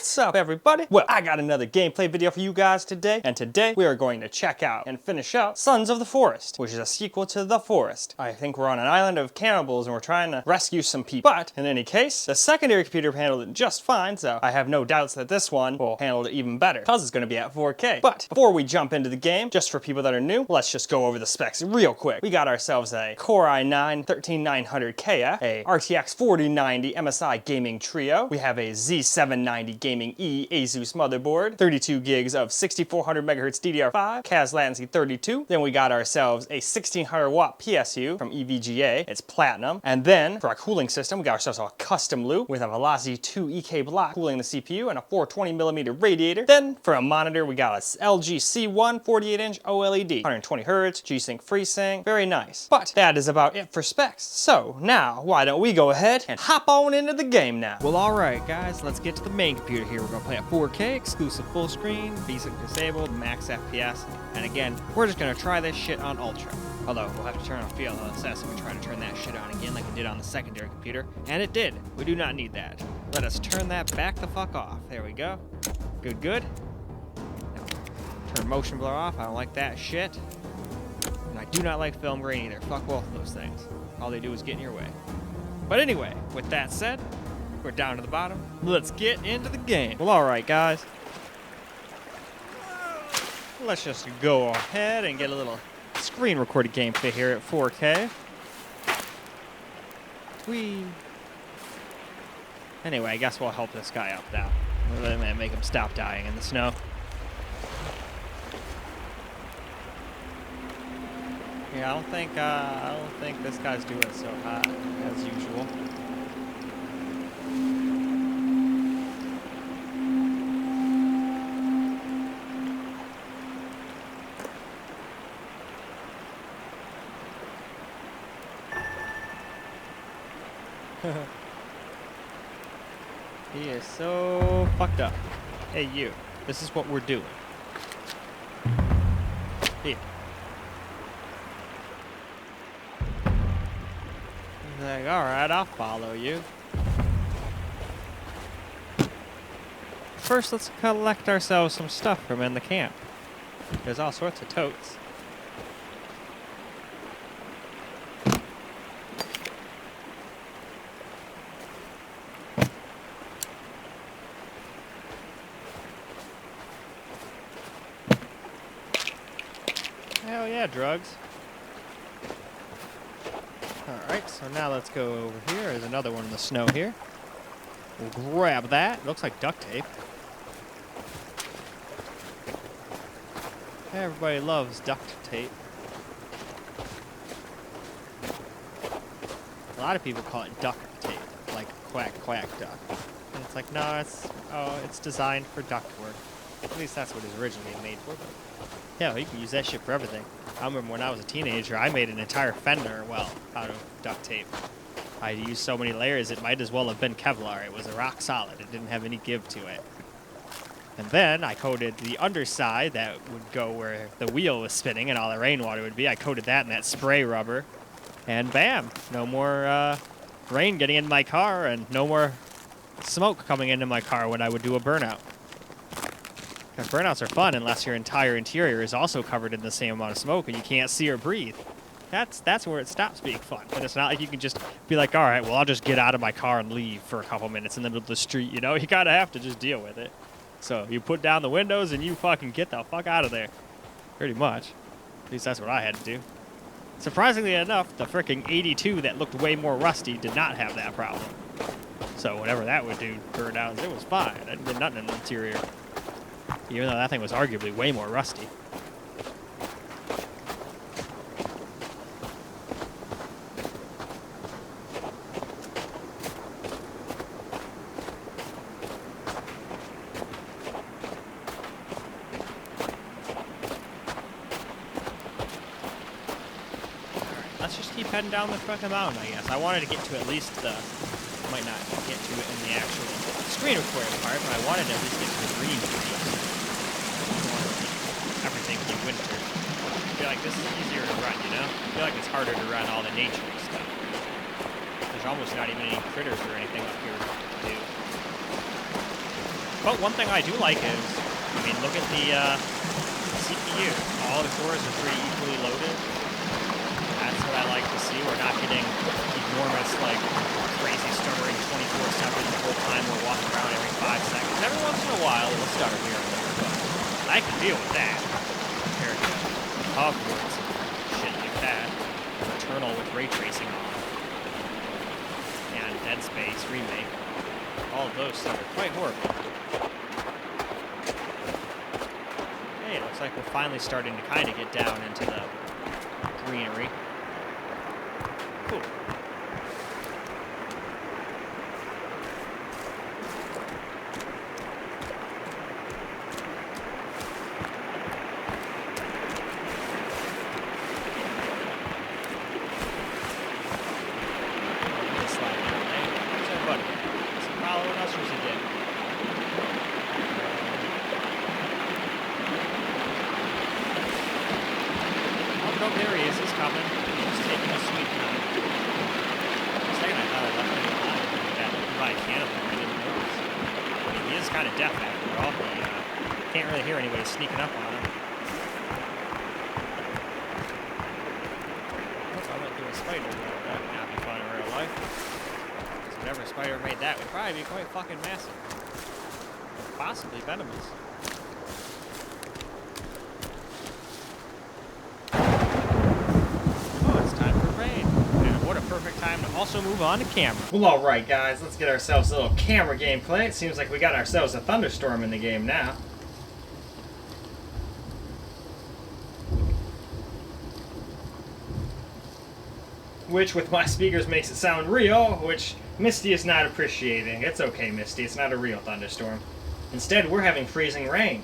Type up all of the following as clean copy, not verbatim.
What's up, everybody? Well, I got another gameplay video for you guys today, and today we are going to check out and finish out Sons of the Forest, which is a sequel to The Forest. I think we're on an island of cannibals and we're trying to rescue some people. But in any case, the secondary computer handled it just fine, so I have no doubts that this one will handle it even better, because it's going to be at 4K. But before we jump into the game, just for people that are new, let's just go over the specs real quick. We got ourselves a Core i9-13900KF, a RTX4090 MSI Gaming Trio. We have a Z790 Gaming E ASUS motherboard, 32 gigs of 6400 MHz DDR5, CAS latency 32. Then we got ourselves a 1600 watt PSU from EVGA. It's platinum. And then for our cooling system, we got ourselves a custom loop with a Velocity 2 EK block cooling the CPU and a 420mm radiator. Then for a monitor, we got a LG C1 48-inch OLED, 120 Hz, G-Sync FreeSync. Very nice. But that is about it for specs. So now, why don't we go ahead and hop on into the game now? Well, alright guys, let's get to the main computer here. We're gonna play at 4K, exclusive full screen, VSync disabled, max FPS, and again, we're just gonna try this shit on Ultra. Although, we'll have to turn on FLSS if we try to turn that shit on again like it did on the secondary computer. And it did. We do not need that. Let us turn that back the fuck off. There we go. Good, good. Now, turn motion blur off. I don't like that shit. And I do not like film grain either. Fuck both of those things. All they do is get in your way. But anyway, with that said, we're down to the bottom. Let's get into the game. Well, alright guys. Let's just go ahead and get a little screen recorded gameplay here at 4K. Anyway, I guess we'll help this guy up now. We'll make him stop dying in the snow. Yeah, I don't think this guy's doing so hot as usual. He is so fucked up. Hey, you. This is what we're doing. Here. He's like, alright, I'll follow you. First, let's collect ourselves some stuff from in the camp. There's all sorts of totes. Hell yeah, drugs. Alright, so now let's go over here. There's another one in the snow here. We'll grab that. Looks like duct tape. Everybody loves duct tape. A lot of people call it duck tape, like quack quack duck. And it's like, no, it's designed for ductwork. At least that's what it was originally made for. But yeah, you can use that shit for everything. I remember when I was a teenager, I made an entire fender, well, out of duct tape. I used so many layers, it might as well have been Kevlar. It was a rock solid. It didn't have any give to it. And then I coated the underside that would go where the wheel was spinning and all the rainwater would be. I coated that in that spray rubber. And bam, no more rain getting in my car and no more smoke coming into my car when I would do a burnout. Because burnouts are fun unless your entire interior is also covered in the same amount of smoke and you can't see or breathe. That's where it stops being fun. And it's not like you can just be like, all right, well, I'll just get out of my car and leave for a couple minutes in the middle of the street, you know? You kind of have to just deal with it. So you put down the windows and you fucking get the fuck out of there. Pretty much. At least that's what I had to do. Surprisingly enough, the frickin' 82 that looked way more rusty did not have that problem. So whatever that would do, burn downs, it was fine. It did nothing in the interior. Even though that thing was arguably way more rusty. Let's just keep heading down the fucking mountain, I guess. I wanted to get to at least the... Might not get to it in the actual screen recording part, but I wanted to at least get to the green screen. Everything in winter. I feel like this is easier to run, you know? I feel like it's harder to run all the nature stuff. There's almost not even any critters or anything up here to do. But one thing I do like is, I mean, look at the CPU. All the cores are pretty equally loaded. That's what I like to see. We're not getting enormous, like, crazy stuttering 24/7 the whole time we're walking around every 5 seconds. Every once in a while, it'll stutter here and there, but I can deal with that compared to Hogwarts and shit like that. Eternal with ray tracing on. And Dead Space Remake. All of those stuff are quite horrible. Hey, it looks like we're finally starting to kind of get down into the greenery. Cool. Sneaking up on him. Oh, I went through a spider. That would not be fun in real life. Because whatever spider made that would probably be quite fucking massive. Or possibly venomous. Oh, it's time for rain. And what a perfect time to also move on to camera. Well, alright guys, let's get ourselves a little camera gameplay. It seems like we got ourselves a thunderstorm in the game now. Which, with my speakers, makes it sound real, which Misty is not appreciating. It's okay, Misty. It's not a real thunderstorm. Instead, we're having freezing rain.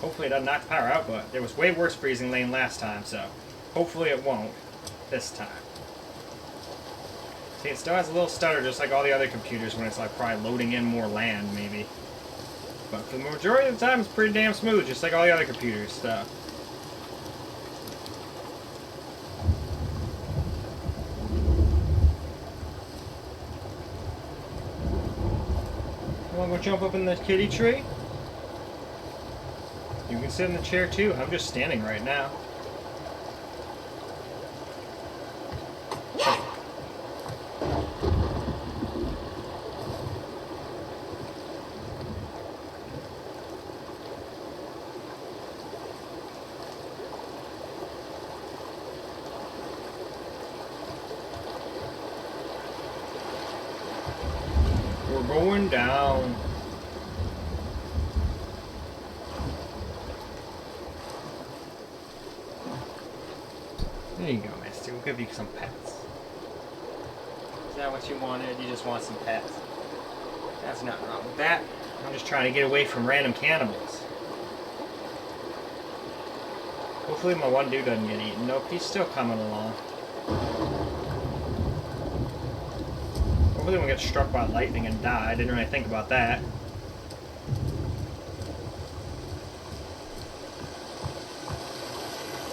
Hopefully it doesn't knock the power out, but there was way worse freezing rain last time, so hopefully it won't this time. See, it still has a little stutter, just like all the other computers, when it's like probably loading in more land, maybe. But for the majority of the time, it's pretty damn smooth, just like all the other computers stuff. Want to go jump up in the kitty tree? You can sit in the chair too. I'm just standing right now. We're going down. There you go, Misty. We'll give you some pets. Is that what you wanted? You just want some pets? That's nothing wrong with that. I'm just trying to get away from random cannibals. Hopefully my one dude doesn't get eaten. Nope, he's still coming along. Hopefully we won't get struck by lightning and die. I didn't really think about that.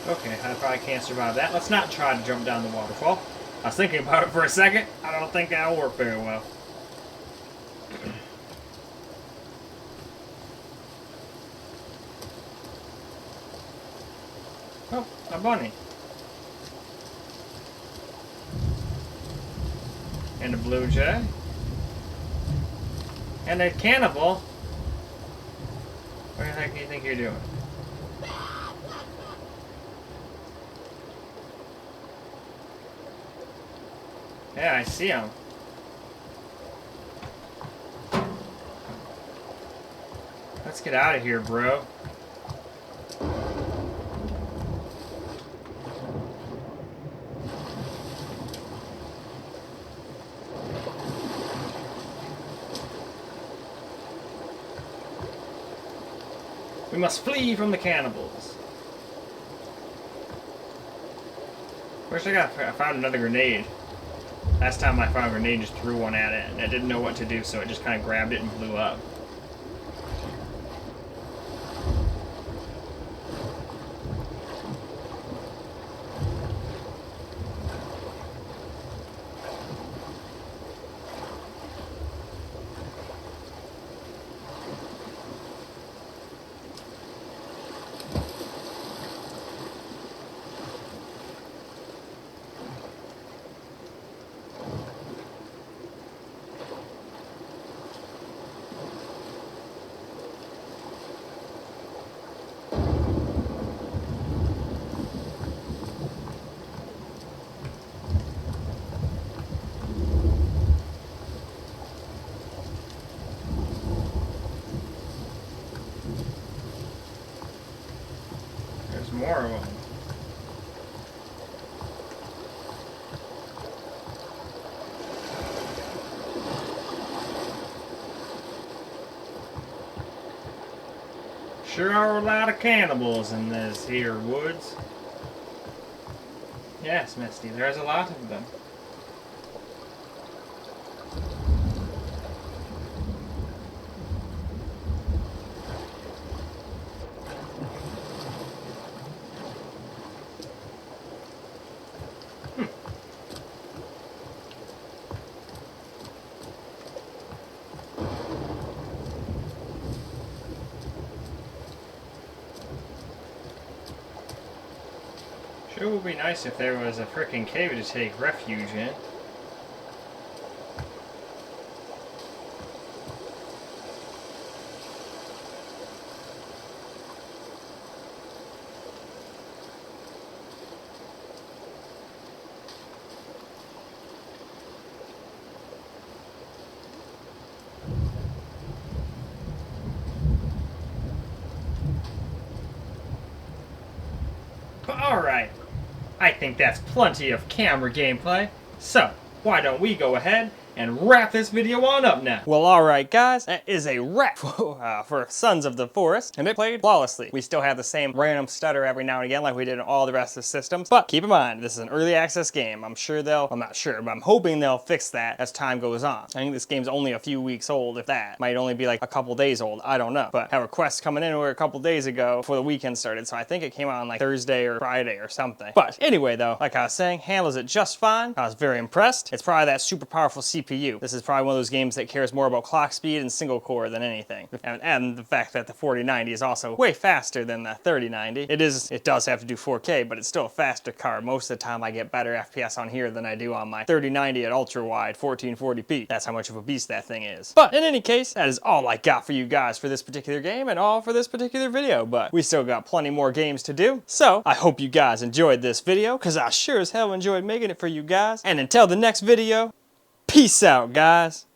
Okay, I probably can't survive that. Let's not try to jump down the waterfall. I was thinking about it for a second. I don't think that'll work very well. Oh, a bunny. And a blue jay. And a cannibal. What the heck do you think you're doing? Yeah, I see him. Let's get out of here, bro. We must flee from the cannibals. First I found another grenade. Last time I found a grenade, just threw one at it, and I didn't know what to do, so it just kind of grabbed it and blew up. more of them. Sure are a lot of cannibals in this here woods. Yes, Misty, there's a lot of them. Sure would be nice if there was a frickin' cave to take refuge in. Alright, I think that's plenty of camera gameplay, so why don't we go ahead and wrap this video on up now. Well, alright guys, that is a wrap for Sons of the Forest, and it played flawlessly. We still have the same random stutter every now and again like we did in all the rest of the systems, but keep in mind, this is an early access game. I'm not sure, but I'm hoping they'll fix that as time goes on. I think this game's only a few weeks old, if that. Might only be like a couple days old, I don't know. But have requests coming in a couple days ago before the weekend started, so I think it came out on like Thursday or Friday or something. But anyway though, like I was saying, handles it just fine. I was very impressed. It's probably that super powerful CPU. This is probably one of those games that cares more about clock speed and single core than anything. And the fact that the 4090 is also way faster than the 3090. It does have to do 4K, but it's still a faster card. Most of the time I get better FPS on here than I do on my 3090 at ultra wide 1440p. That's how much of a beast that thing is. But in any case, that is all I got for you guys for this particular game and all for this particular video, but we still got plenty more games to do. So I hope you guys enjoyed this video, because I sure as hell enjoyed making it for you guys. And until the next video, peace out, guys.